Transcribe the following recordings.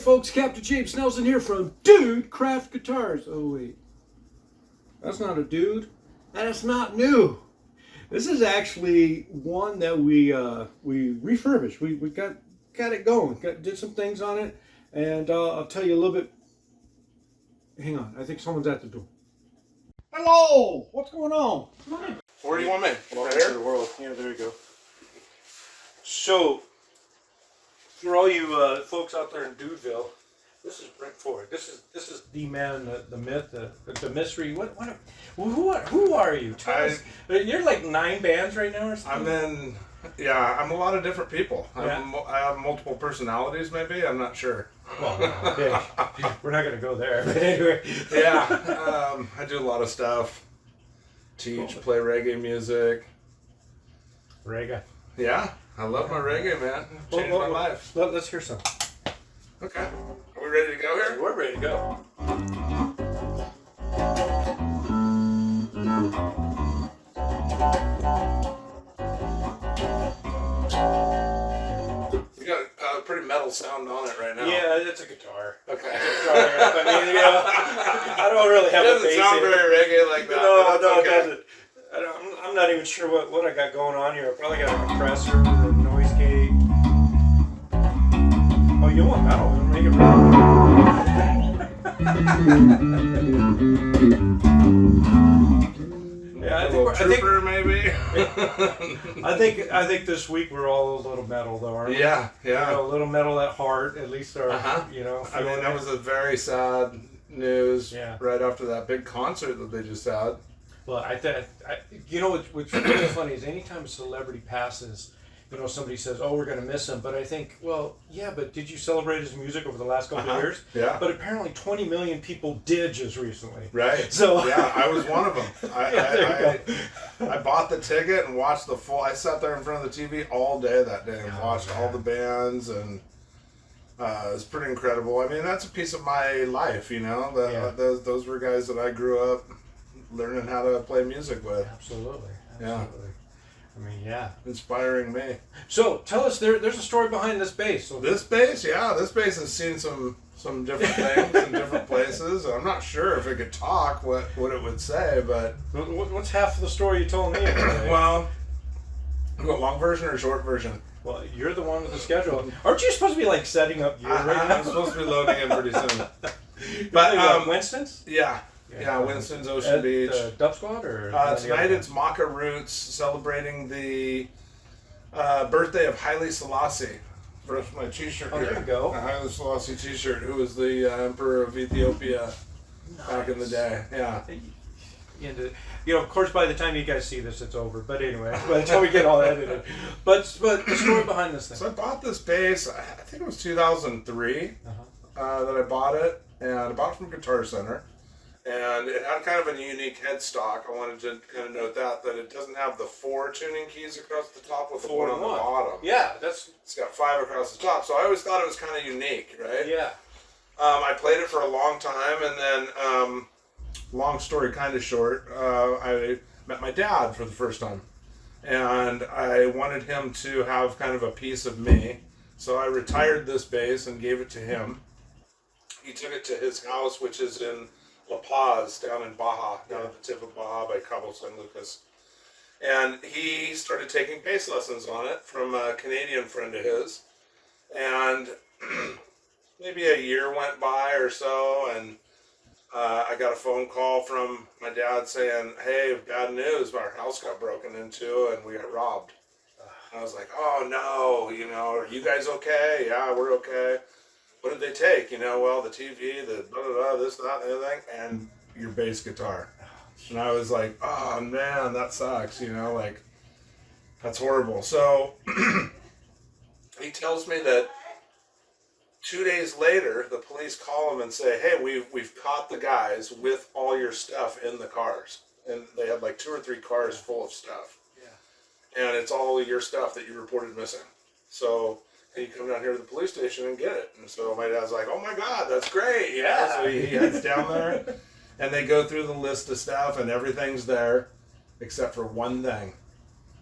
folks, Capt James Nelson here from Dude Craft Guitars. Oh wait, that's not a dude. That's not new. This is actually one that we refurbished. We got it going. Did some things on it, and I'll tell you a little bit. Hang on, I think someone's at the door. Hello, what's going on? Come on in. Where do you want me? Welcome to the world. Yeah, there you go. So, for all you folks out there in Dudeville, this is Brent Ford. This is the man, the myth, the mystery. Who are you? Tell us. You're like 9 bands right now, or something. I'm a lot of different people. I have multiple personalities, maybe. I'm not sure. Well, okay. We're not going to go there. But anyway. I do a lot of stuff. Teach, play reggae music. Reggae. Yeah, I love my reggae, man. Changed my life. Let's hear some. Okay. Are we ready to go here? We're ready to go. You got a pretty metal sound on it right now. Yeah, it's a guitar. Okay. I mean, you know, I don't really have a bass. It doesn't sound very reggae like that. No, okay. It doesn't. I'm not even sure what I got going on here. I probably got a compressor, a noise gate. Oh, you want metal? It'll make it maybe. I think this week we're all a little metal though, aren't we? Yeah. You know, a little metal at heart, at least our, you know. I mean, that was a very sad news Yeah. right after that big concert that they just had. Well, you know, what's really funny is anytime a celebrity passes, you know, somebody says, "Oh, we're going to miss him," but I think, well, yeah, but did you celebrate his music over the last couple of years? Yeah. But apparently, 20 million people did just recently. Right. So yeah, I was one of them. There you go. I bought the ticket and watched the full. I sat there in front of the TV all day that day and watched all the bands, and it was pretty incredible. I mean, that's a piece of my life, you know. Those were guys that I grew up learning how to play music with. Absolutely. Yeah. I mean, yeah. Inspiring me. So, tell us, there's a story behind this bass. So this bass has seen some different things in different places. I'm not sure if it could talk, what it would say, but... What's half of the story you told me? Well, you want long version or short version? Well, you're the one with the schedule. Aren't you supposed to be, like, setting up gear right now? I'm supposed to be loading in pretty soon. But, Winston's? Yeah, Winston's Ocean Beach. Dub Squad or tonight it's Maka Roots celebrating the birthday of Haile Selassie. That's my T-shirt here. There you go. A Haile Selassie T-shirt, who was the Emperor of Ethiopia back in the day. Yeah. You know, of course, by the time you guys see this, it's over. But anyway, by the time we get all edited. But the story behind this thing. So I bought this bass. I think it was 2003 that I bought it, and I bought it from Guitar Center. And it had kind of a unique headstock. I wanted to kind of note that it doesn't have the 4 tuning keys across the top with the 1 on the bottom. Yeah, it's got 5 across the top. So I always thought it was kind of unique, right? Yeah. I played it for a long time, and then, long story kind of short, I met my dad for the first time. And I wanted him to have kind of a piece of me. So I retired this bass and gave it to him. He took it to his house, which is in La Paz, down in Baja, down at the tip of Baja by Cabo San Lucas. And he started taking bass lessons on it from a Canadian friend of his. And maybe a year went by or so, and I got a phone call from my dad saying, "Hey, bad news, our house got broken into and we got robbed." And I was like, "Oh no, you know, are you guys okay?" "Yeah, we're okay." "What did they take?" "You know, well, the TV, the blah, blah, blah, this, that, and everything, and your bass guitar." And I was like, "Oh, man, that sucks," you know, like, that's horrible. So he tells me that 2 days later, the police call him and say, "Hey, we've caught the guys with all your stuff in the cars." And they had like 2 or 3 cars full of stuff. Yeah. And it's all your stuff that you reported missing. So... and you come down here to the police station and get it. And so my dad's like, "Oh my God, that's great." Yeah. So he heads down there, and they go through the list of stuff, and everything's there, except for one thing.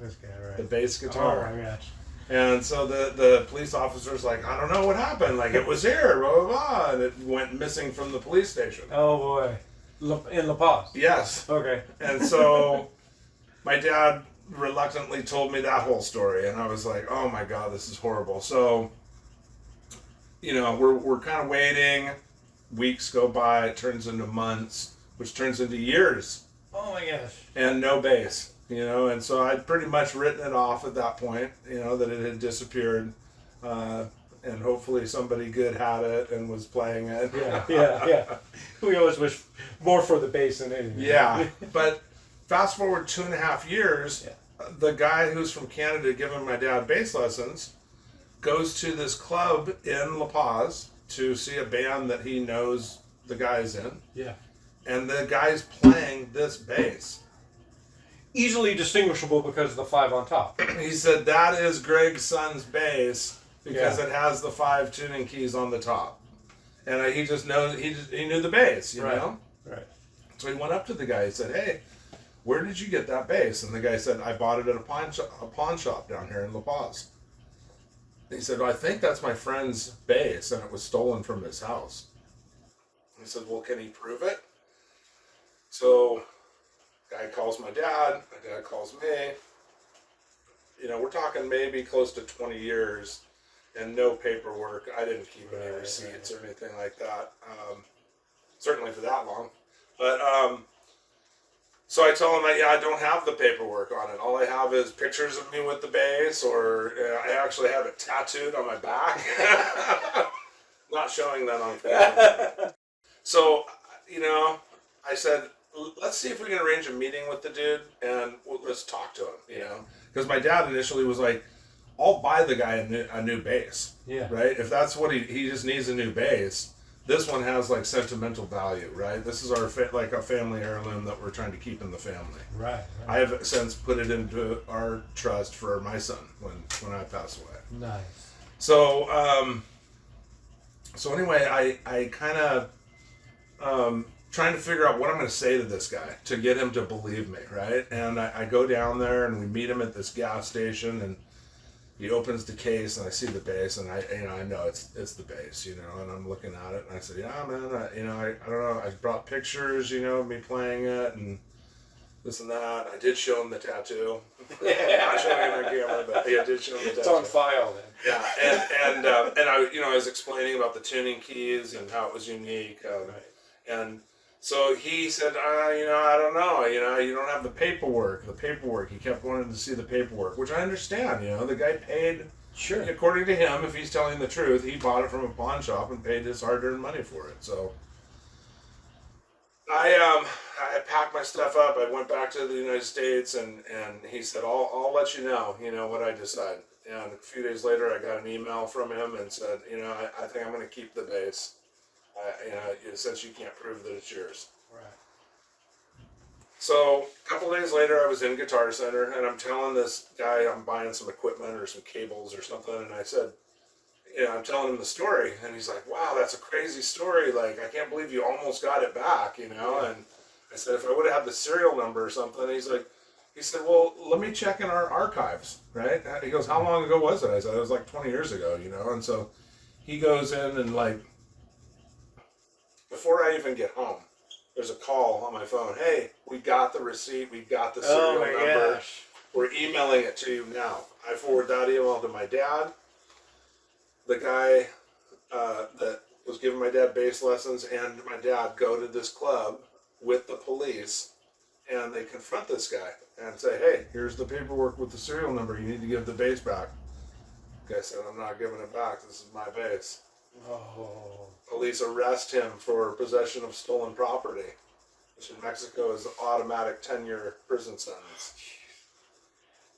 This guy, right? The bass guitar. Oh my gosh. And so the police officer's like, I don't know what happened. Like, it was here, blah, blah, blah. And it went missing from the police station. Oh, boy. In La Paz? Yes. Okay. And so my dad reluctantly told me that whole story. And I was like, oh, my God, this is horrible. So, you know, we're kind of waiting. Weeks go by. It turns into months, which turns into years. Oh, my gosh. And no bass. You know, and so I'd pretty much written it off at that point, you know, that it had disappeared. And hopefully somebody good had it and was playing it. Yeah. We always wish more for the bass than anything. Yeah. But fast forward 2.5 years, the guy who's from Canada giving my dad bass lessons goes to this club in La Paz to see a band that he knows the guys in. Yeah. And the guy's playing this bass. Easily distinguishable because of the 5 on top. He said, that is Greg's son's bass because it has the 5 tuning keys on the top. And he just knows, he knew the bass, you know? Right. So he went up to the guy, he said, hey, where did you get that bass? And the guy said, I bought it at a pawn shop down here in La Paz. And he said, well, I think that's my friend's bass and it was stolen from his house. He said, well, can he prove it? So guy calls my dad calls me. You know, we're talking maybe close to 20 years and no paperwork. I didn't keep any receipts or anything like that. Certainly for that long. But, so I tell him, I don't have the paperwork on it. All I have is pictures of me with the bass, or I actually have it tattooed on my back. Not showing that on Facebook. So, you know, I said, let's see if we can arrange a meeting with the dude and let's talk to him, you know? Because my dad initially was like, I'll buy the guy a new bass, right? If that's what he just needs a new bass. This one has like sentimental value, right? This is our like a family heirloom that we're trying to keep in the family. Right. I have since put it into our trust for my son when I pass away. Nice. So, so anyway, I kind of trying to figure out what I'm going to say to this guy to get him to believe me, right? And I go down there and we meet him at this gas station, and he opens the case and I see the bass, and I know it's the bass, you know, and I'm looking at it and I said, yeah, man, I don't know, I brought pictures, you know, of me playing it and this and that. I did show him the tattoo. Not showing it on camera, but I did show him the tattoo. It's on file then. Yeah, and I was explaining about the tuning keys and how it was unique, and so he said, I don't know, you don't have the paperwork. He kept wanting to see the paperwork, which I understand, the guy paid, sure, according to him, if he's telling the truth, he bought it from a pawn shop and paid his hard-earned money for it. So I packed my stuff up. I went back to the United States, and he said, I'll let you know, what I decide. And a few days later, I got an email from him and said, I think I'm going to keep the bass. Since you can't prove that it's yours. Right. So a couple days later, I was in Guitar Center, and I'm telling this guy I'm buying some equipment or some cables or something, and I said, I'm telling him the story, and he's like, wow, that's a crazy story. Like, I can't believe you almost got it back, And I said, if I would have had the serial number or something, he said, well, let me check in our archives, right? He goes, how long ago was it? I said, it was like 20 years ago, And so he goes in and before I even get home, there's a call on my phone. Hey, we got the receipt. We got the serial number. Gosh. We're emailing it to you now. I forward that email to my dad. The guy that was giving my dad bass lessons and my dad go to this club with the police, and they confront this guy and say, hey, here's the paperwork with the serial number. You need to give the bass back. The guy said, I'm not giving it back. This is my bass. Oh. Police arrest him for possession of stolen property, which in Mexico is an automatic 10-year prison sentence.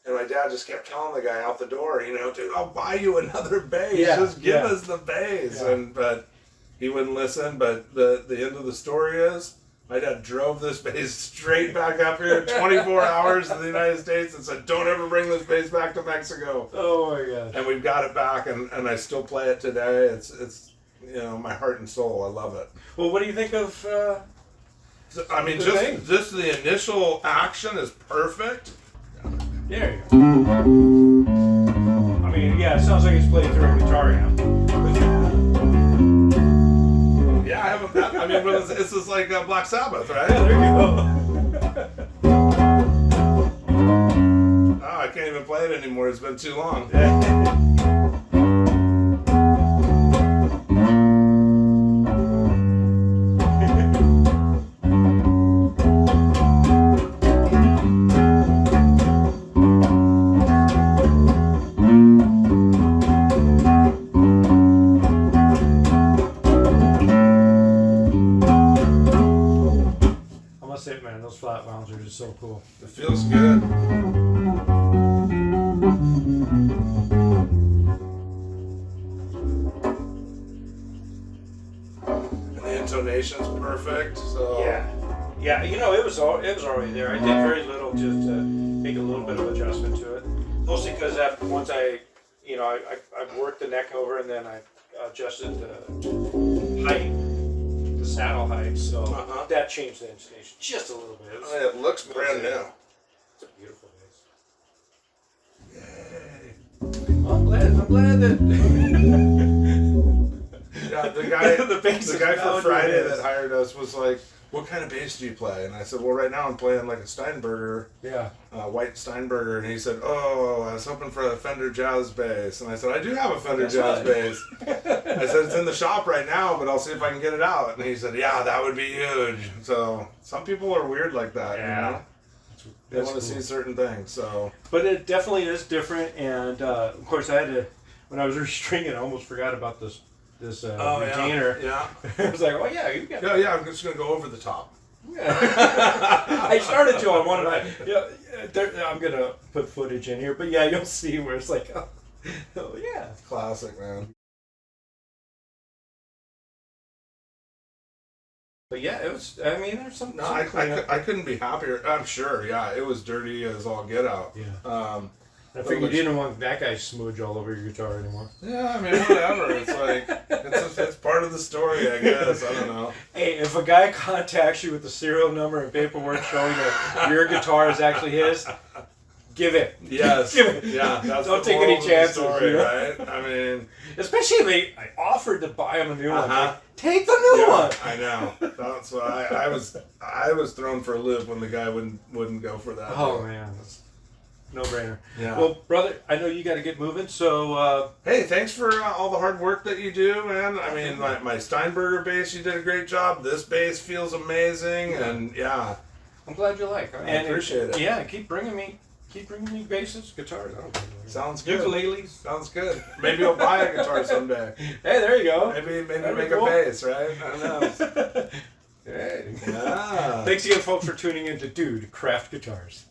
And my dad just kept telling the guy out the door, dude, I'll buy you another bass. Just give us the bass. Yeah. But he wouldn't listen. But the end of the story is my dad drove this bass straight back up here, 24 hours to the United States, and said, don't ever bring this bass back to Mexico. Oh my God. And we've got it back, and I still play it today. It's my heart and soul. I love it. Well, what do you think of just the initial action is perfect. There you go. mean, yeah, it sounds like it's played through a guitar amp. Yeah, I haven't. I mean, but it's just like Black Sabbath, right? Yeah, there you go. Oh, I can't even play it anymore. It's been too long. I must say, man, those flat wounds are just so cool. It feels good. And the intonation's perfect. So Yeah, you know, it was already there. I did very little just to make a little bit of adjustment to it. Mostly because once I worked the neck over and then I adjusted the height, the saddle height. So that changed the intonation just a little bit. it looks brand new. It's a beautiful bass. Yay! I'm glad that. Yeah, the guy The bass is for found Friday your that bass. hired us was like, "What kind of bass do you play?" And I said, "Well, right now I'm playing like a Steinberger, Yeah. white Steinberger." And he said, "Oh, I was hoping for a Fender Jazz Bass." And I said, "I do have a Fender Jazz Bass." I said, "It's in the shop right now, but I'll see if I can get it out." And he said, "Yeah, that would be huge." So some people are weird like that. Yeah. You know? They That's want to cool. see certain things. So But it definitely is different, and of course I had to, when I was restringing, I almost forgot about this retainer. Yeah. I was like, oh yeah, you got. Yeah. I'm just gonna go over the top. I started to on one of my. Yeah, I'm gonna put footage in here, but yeah, you'll see where it's like, oh yeah. Classic, man. But yeah, it was. I mean, there's some. No, some cleanup. I couldn't be happier. I'm sure. Yeah, it was dirty as all get out. Yeah. I figured you didn't want that guy smooge all over your guitar anymore. Yeah, I mean, whatever. It's like, it's part of the story, I guess. I don't know. Hey, if a guy contacts you with the serial number and paperwork showing that your guitar is actually his, give it. Yes. Give it. Yeah, that's Don't the take any moral of the chances, story, you know? right? I mean, Especially if I offered to buy him a new one. Uh-huh. Like, take the new yeah, one. I know. That's why I was thrown for a loop when the guy wouldn't go for that. Oh man, that's no brainer. Yeah. Well, brother, I know you got to get moving, so Hey, thanks for all the hard work that you do, man. I mean, my Steinberger bass, you did a great job. This bass feels amazing, and yeah, I'm glad you like. I appreciate it. Yeah, keep bringing me basses, guitars. I don't care. Sounds good. Ukuleles. Sounds good. Maybe I'll buy a guitar someday. Hey, there you go. Maybe That'd be make cool. a bass, right? I don't know. Hey. Yeah. Thanks again, folks, for tuning in to Dude Craft Guitars.